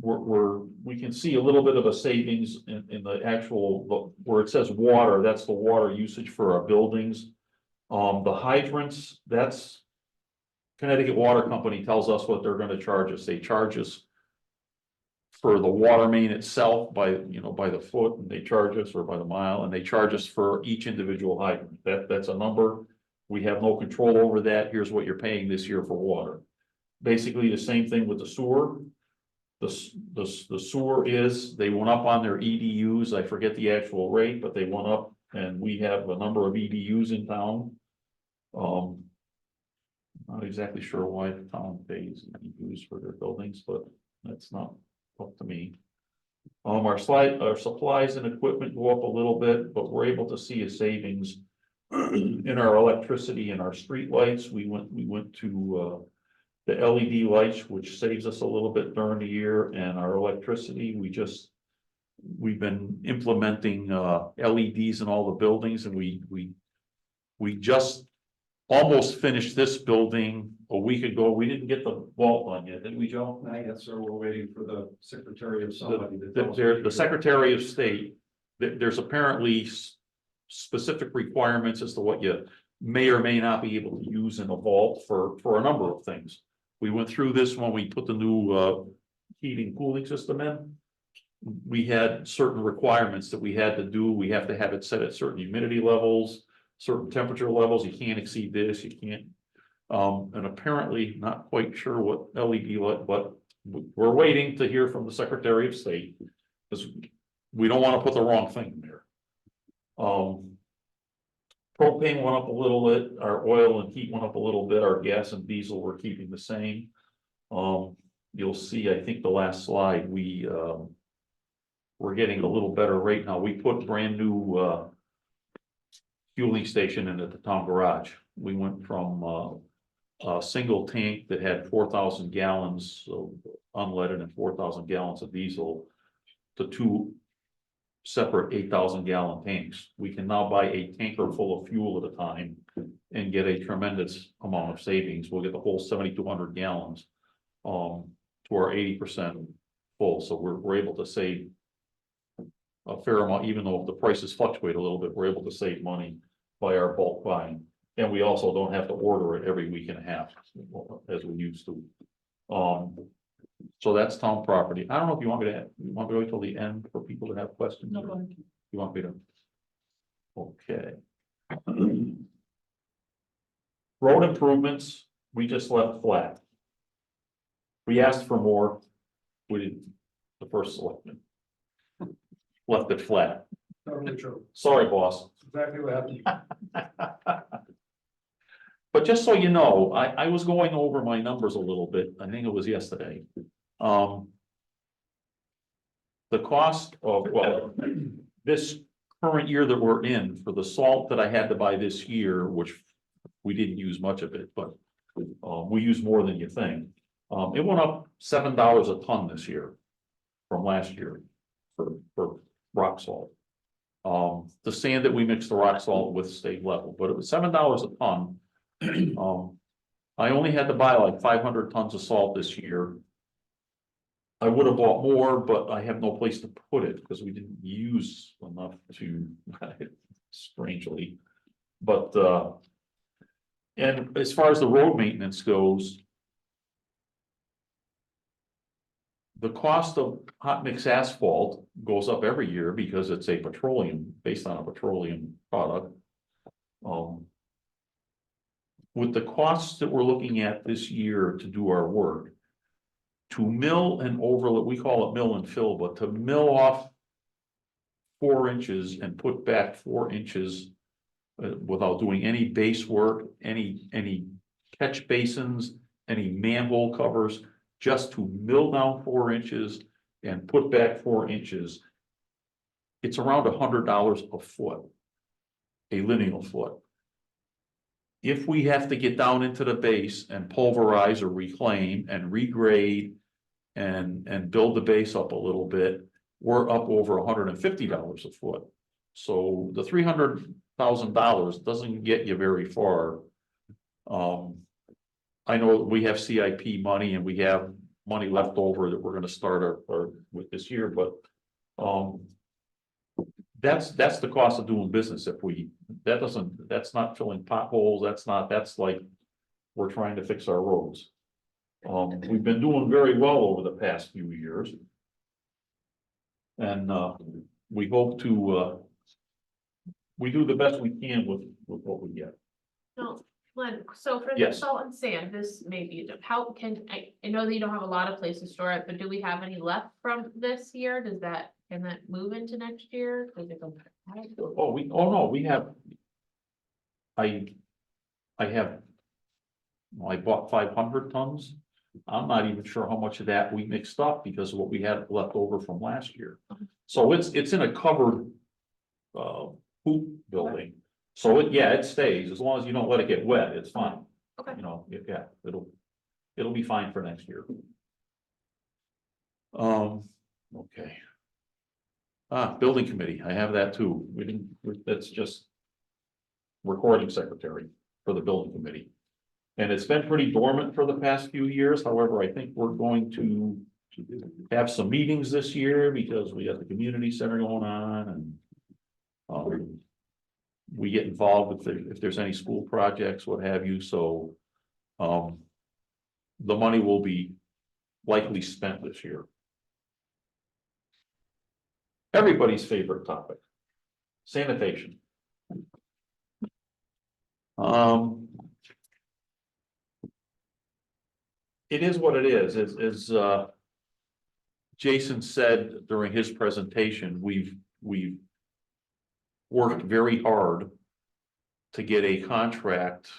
Speaker 8: We can see a little bit of a savings in the actual, where it says water, that's the water usage for our buildings. The hydrants, that's. Connecticut Water Company tells us what they're gonna charge us, they charge us. For the water main itself by the foot, and they charge us, or by the mile, and they charge us for each individual hydrant, that's a number. We have no control over that, here's what you're paying this year for water. Basically, the same thing with the sewer. The sewer they went up on their EDUs, I forget the actual rate, but they went up, and we have a number of EDUs in town. Not exactly sure why the town pays EDUs for their buildings, but that's not up to me. Our supplies and equipment go up a little bit, but we're able to see a savings in our electricity and our street lights. We went to the LED lights, which saves us a little bit during the year, and our electricity, we've been implementing LEDs in all the buildings, and we just almost finished this building a week ago. We didn't get the vault on yet, did we, Joe?
Speaker 4: Not yet, sir, we're waiting for the Secretary of somebody.
Speaker 8: The Secretary of State, there's apparently specific requirements as to what you may or may not be able to use in a vault for a number of things. We went through this when we put the new heating cooling system in. We had certain requirements that we had to do. We have to have it set at certain humidity levels, certain temperature levels. You can't exceed this, you can't. And apparently not quite sure what LED light, but we're waiting to hear from the Secretary of State. Because we don't want to put the wrong thing in there. Propane went up a little bit, our oil and heat went up a little bit, our gas and diesel were keeping the same. You'll see, I think the last slide, we're getting a little better rate now. We put brand new fueling station in at the town garage. We went from a single tank that had 4,000 gallons of unleaded and 4,000 gallons of diesel to 2 separate 8,000 gallon tanks. We can now buy a tanker full of fuel at a time and get a tremendous amount of savings. We'll get the whole 7,200 gallons to our 80% full. So we're able to save a fair amount, even though the prices fluctuate a little bit, we're able to save money by our bulk buying. And we also don't have to order it every week and a half as we used to. So that's town property. I don't know if you want me to wait till the end for people to have questions? No, you want me to? Okay. Road improvements, we just left flat. We asked for more. We didn't, the first selectman left it flat.
Speaker 7: Totally true.
Speaker 8: Sorry, boss.
Speaker 7: Exactly what happened.
Speaker 8: But just so you know, I was going over my numbers a little bit. I think it was yesterday. The cost of, well, this current year that we're in, for the salt that I had to buy this year, which we didn't use much of it, but we use more than you think. It went up $7 a ton this year from last year for rock salt. The sand that we mixed the rock salt with stayed level, but it was $7 a ton. I only had to buy like 500 tons of salt this year. I would have bought more, but I have no place to put it because we didn't use enough to, strangely. But, and as far as the road maintenance goes, the cost of hot mix asphalt goes up every year because it's a petroleum, based on a petroleum product. With the costs that we're looking at this year to do our work, to mill and overlay, we call it mill and fill, but to mill off 4 inches and put back 4 inches without doing any base work, any catch basins, any manhole covers, just to mill down 4 inches and put back 4 inches. It's around $100 a foot, a lineal foot. If we have to get down into the base and pulverize or reclaim and regrade and build the base up a little bit, we're up over $150 a foot. So the $300,000 doesn't get you very far. I know we have CIP money and we have money left over that we're gonna start our with this year, but that's the cost of doing business. If we, that's not filling potholes, that's like, we're trying to fix our roads. We've been doing very well over the past few years. And we hope to we do the best we can with what we get.
Speaker 3: No, Len, so for the
Speaker 8: Yes.
Speaker 3: salt and sand, this may be, how can, I know that you don't have a lot of places to store it, but do we have any left from this year? Can that move into next year? Does it go back?
Speaker 8: Oh no, we have. I have. Well, I bought 500 tons. I'm not even sure how much of that we mixed up because of what we had left over from last year. So it's in a covered hoop building. So it stays, as long as you don't let it get wet, it's fine.
Speaker 3: Okay.
Speaker 8: You know, it'll be fine for next year. Okay. Building committee, I have that too. That's just recording secretary for the building committee. And it's been pretty dormant for the past few years. However, I think we're going to have some meetings this year because we have the community center going on and we get involved if there's any school projects, what have you. So the money will be likely spent this year. Everybody's favorite topic, sanitation. It is what it is. As Jason said during his presentation, we've worked very hard to get a contract.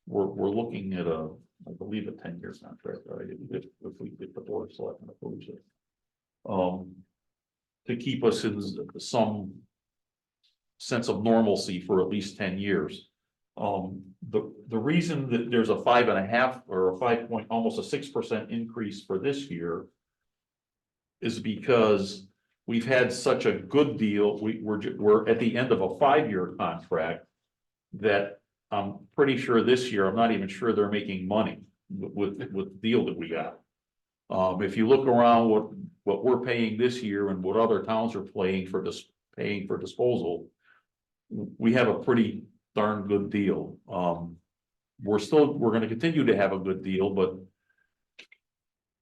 Speaker 8: We're looking at I believe a 10-year contract, right? If the board of selectmen approves it. To keep us in some sense of normalcy for at least 10 years. The reason that there's a 5.5 or a 5 point, almost a 6% increase for this year is because we've had such a good deal. We're at the end of a 5-year contract that I'm pretty sure this year, I'm not even sure they're making money with the deal that we got. If you look around what we're paying this year and what other towns are paying for disposal, we have a pretty darn good deal. We're going to continue to have a good deal, but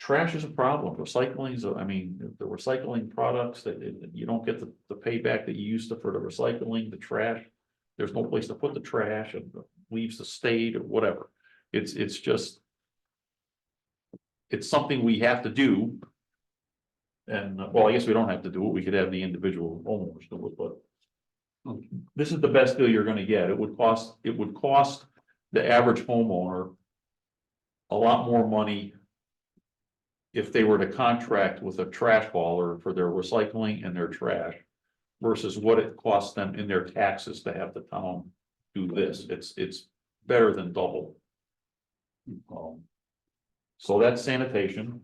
Speaker 8: trash is a problem. Recycling is, I mean, the recycling products that you don't get the payback that you used to for the recycling, the trash. There's no place to put the trash and leaves the state or whatever. It's just, it's something we have to do. And well, I guess we don't have to do it. We could have the individual homeowners do it, but this is the best deal you're going to get. It would cost the average homeowner a lot more money if they were to contract with a trash hauler for their recycling and their trash versus what it costs them in their taxes to have the town do this. It's better than double. So that's sanitation.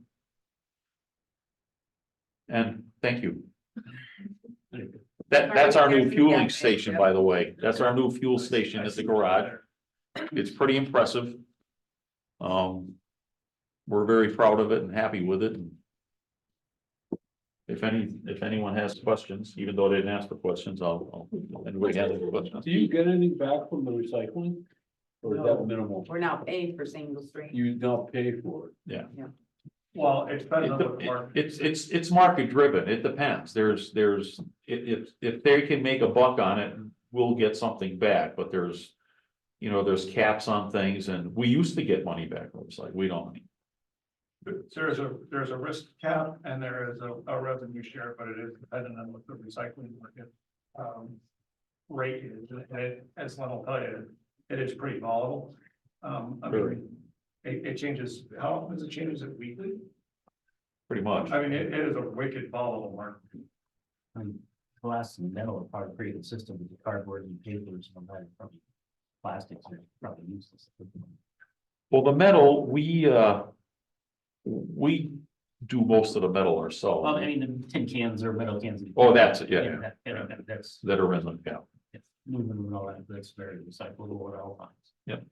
Speaker 8: And thank you. That's our new fueling station, by the way. That's our new fuel station at the garage. It's pretty impressive. We're very proud of it and happy with it. If anyone has questions, even though they didn't ask the questions, anybody has any questions?
Speaker 9: Do you get anything back from the recycling? Or is that minimal?
Speaker 6: We're now paying for single stream.
Speaker 9: You don't pay for it?
Speaker 8: Yeah.
Speaker 2: Well, it depends on what the market.
Speaker 8: It's market driven. It depends. If they can make a buck on it, we'll get something back, but there's caps on things and we used to get money back. It's like, we don't.
Speaker 2: There's a risk cap and there is a revenue share, but it is dependent on what the recycling market rate is. And as Len will tell you, it is pretty volatile. I mean, it changes, how often does it change? Is it weekly?
Speaker 8: Pretty much.
Speaker 2: I mean, it is a wicked volatile market.
Speaker 1: Glass and metal are probably pretty consistent with the cardboard and papers, and that probably plastics are probably useless.
Speaker 8: Well, the metal, we do most of the metal ourselves.
Speaker 1: Well, I mean, the tin cans or metal cans.
Speaker 8: Oh, that's it, yeah.
Speaker 1: That's
Speaker 8: That are in the, yeah.
Speaker 1: moving and all that, that's very recyclable at all times.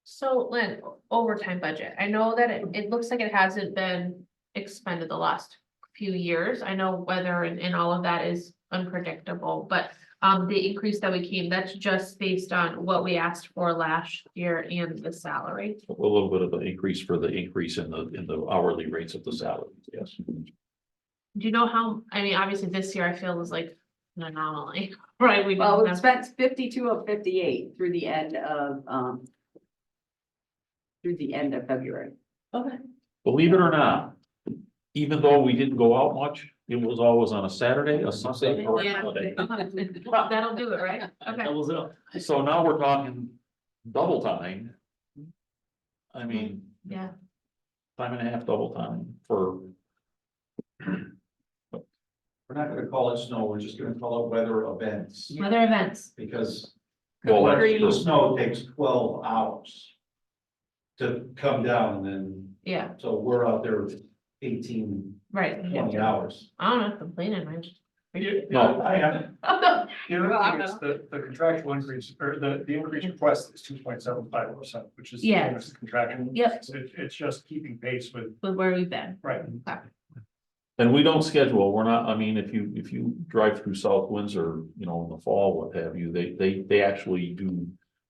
Speaker 3: So Lynn, overtime budget, I know that it looks like it hasn't been expended the last few years. I know weather and all of that is unpredictable, but the increase that we came, that's just based on what we asked for last year and the salary.
Speaker 8: A little bit of an increase for the increase in the hourly rates of the salaries, yes.
Speaker 3: Do you know how, I mean, obviously this year I feel was like an anomaly, right? We
Speaker 6: Well,
Speaker 3: didn't
Speaker 6: we
Speaker 3: have,
Speaker 6: spent 52 of 58 through the end of February.
Speaker 3: okay,
Speaker 8: Believe it or not, even though we didn't go out much, it was always on a Saturday, a Sunday, or a
Speaker 3: Yeah.
Speaker 8: Sunday.
Speaker 3: that'll do it, right? Okay,
Speaker 1: Doubles it up.
Speaker 8: So now we're talking double time. I mean,
Speaker 3: yeah,
Speaker 8: time and a half, double time for,
Speaker 4: We're not gonna call it snow, we're just gonna call it weather events,
Speaker 3: weather events,
Speaker 4: because
Speaker 8: well, that's
Speaker 3: Agreed.
Speaker 8: true.
Speaker 4: the snow takes 12 hours to come down, and then,
Speaker 3: yeah,
Speaker 4: so we're out there 18,
Speaker 3: right.
Speaker 4: 20 hours.
Speaker 3: I'm not complaining, I just.
Speaker 8: No.
Speaker 2: I am.
Speaker 3: Oh,
Speaker 2: The other thing is the contractual increase, or the increase request is 2.75%, which is the
Speaker 3: Yeah.
Speaker 2: same as the contractual.
Speaker 3: Yep.
Speaker 2: It's just keeping pace with,
Speaker 3: With where we've been.
Speaker 2: right.
Speaker 8: And we don't schedule, we're not, I mean, if you drive through South Windsor, you know, in the fall, what have you, they actually do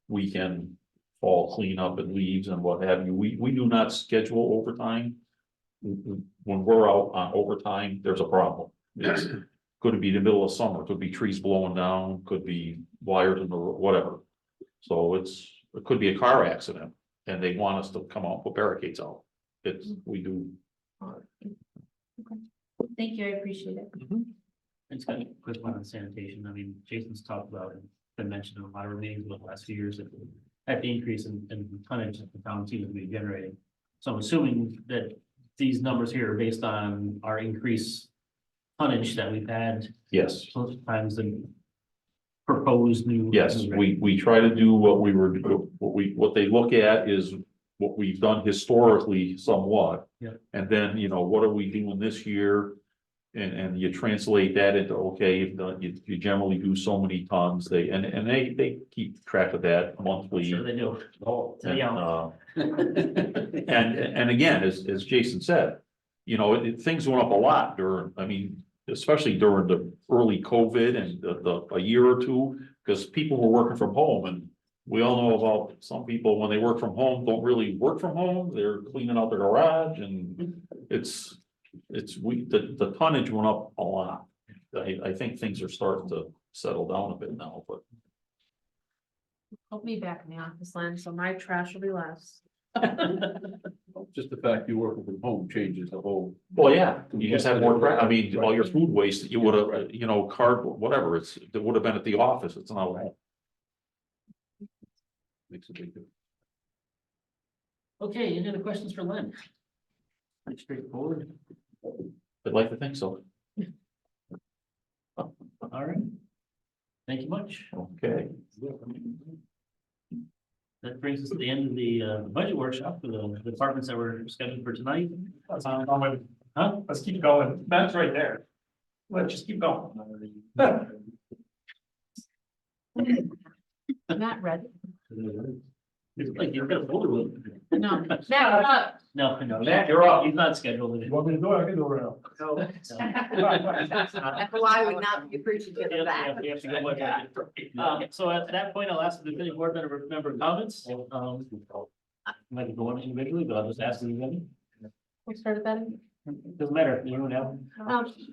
Speaker 8: weekend fall cleanup and leaves and what have you. We do not schedule overtime. When we're out on overtime, there's a problem. It's, could be the middle of summer, could be trees blowing down, could be wires in the, whatever. So it could be a car accident and they want us to come out and put barricades out. We do.
Speaker 3: Thank you, I appreciate it.
Speaker 1: It's got a quick one on sanitation. I mean, Jason's talked about and been mentioned in a lot of our meetings over the last few years that at the increase in tonnage that the town seems to be generating. So I'm assuming that these numbers here are based on our increased tonnage that we've had
Speaker 8: Yes,
Speaker 1: sometimes the proposed new.
Speaker 8: yes, we try to do what they look at is what we've done historically somewhat.
Speaker 1: Yeah.
Speaker 8: And then, you know, what are we doing this year? And you translate that into, okay, you generally do so many tons, they keep track of that monthly.
Speaker 1: Sure they do. Oh, to the
Speaker 8: And,
Speaker 1: hour.
Speaker 8: and again, as Jason said, you know, things went up a lot during, I mean, especially during the early COVID and a year or two, because people were working from home and we all know about some people, when they work from home, don't really work from home, they're cleaning out their garage and the tonnage went up a lot. I think things are starting to settle down a bit now, but.
Speaker 3: Hope me back in the office, Lynn, so my trash will be less.
Speaker 9: Just the fact you're working from home changes the whole.
Speaker 8: Well, yeah, you just have more, I mean, all your food waste that you would have, you know, cardboard, whatever, that would have been at the office, it's not.
Speaker 9: Makes a big difference.
Speaker 1: Okay, any other questions for Lynn? Pretty straightforward.
Speaker 8: I'd like to think so.
Speaker 1: All right. Thank you much.
Speaker 8: Okay.
Speaker 1: That brings us to the end of the budget workshop for the departments that were scheduled for tonight. Huh?
Speaker 2: Let's keep going. That's right there. Let's just keep going.
Speaker 3: Not ready.
Speaker 1: It's like you've got a folder with.
Speaker 3: No, now,
Speaker 1: No, Matt, you're up. He's not scheduled.
Speaker 2: You want me to do it? I can do it now.
Speaker 6: That's why I would not be appreciative of that.
Speaker 1: We have to go with it. So at that point, I'll ask the committee board member comments. Might be going individually, but I'll just ask them again.
Speaker 3: we'll start at that.
Speaker 1: Doesn't matter, you don't have.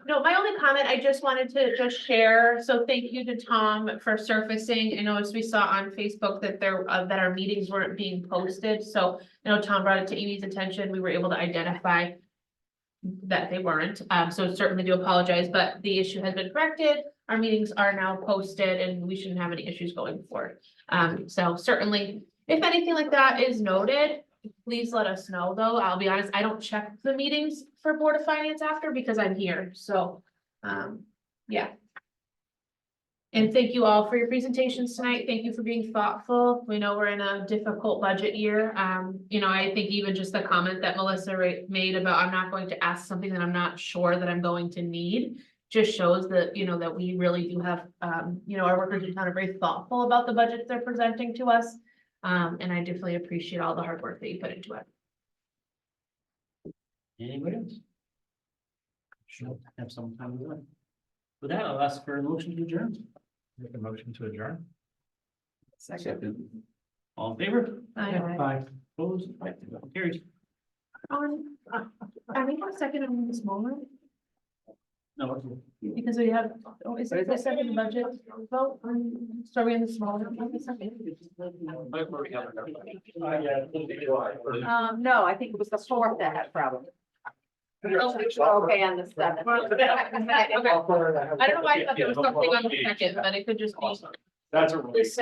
Speaker 3: No, my only comment, I just wanted to just share, so thank you to Tom for surfacing, I know as we saw on Facebook that that our meetings weren't being posted, so. I know Tom brought it to Amy's attention, we were able to identify that they weren't, so certainly do apologize, but the issue has been corrected. Our meetings are now posted and we shouldn't have any issues going forward. So certainly, if anything like that is noted, please let us know, though. I'll be honest, I don't check the meetings for Board of Finance after because I'm here, so, yeah. And thank you all for your presentations tonight. Thank you for being thoughtful. We know we're in a difficult budget year. You know, I think even just the comment that Melissa made about I'm not going to ask something that I'm not sure that I'm going to need just shows that, you know, that we really do have, you know, our workers in town are very thoughtful about the budgets they're presenting to us. And I definitely appreciate all the hard work that you put into it.
Speaker 1: Anybody else? Sure, have some time to do. With that, I'll ask for a motion to adjourn.
Speaker 2: Make a motion to adjourn.
Speaker 4: Second.
Speaker 1: All in favor?
Speaker 2: Bye.
Speaker 1: Opposed? Right, carries.
Speaker 3: I mean, a second on this moment,
Speaker 1: No.
Speaker 3: because we have, is it the second budget vote? So we in the smaller?
Speaker 6: No, I think it was the fourth that had problems. Okay, on the seventh.
Speaker 3: Okay. I don't know why I thought there was something on the second, but it could just be.
Speaker 2: That's a.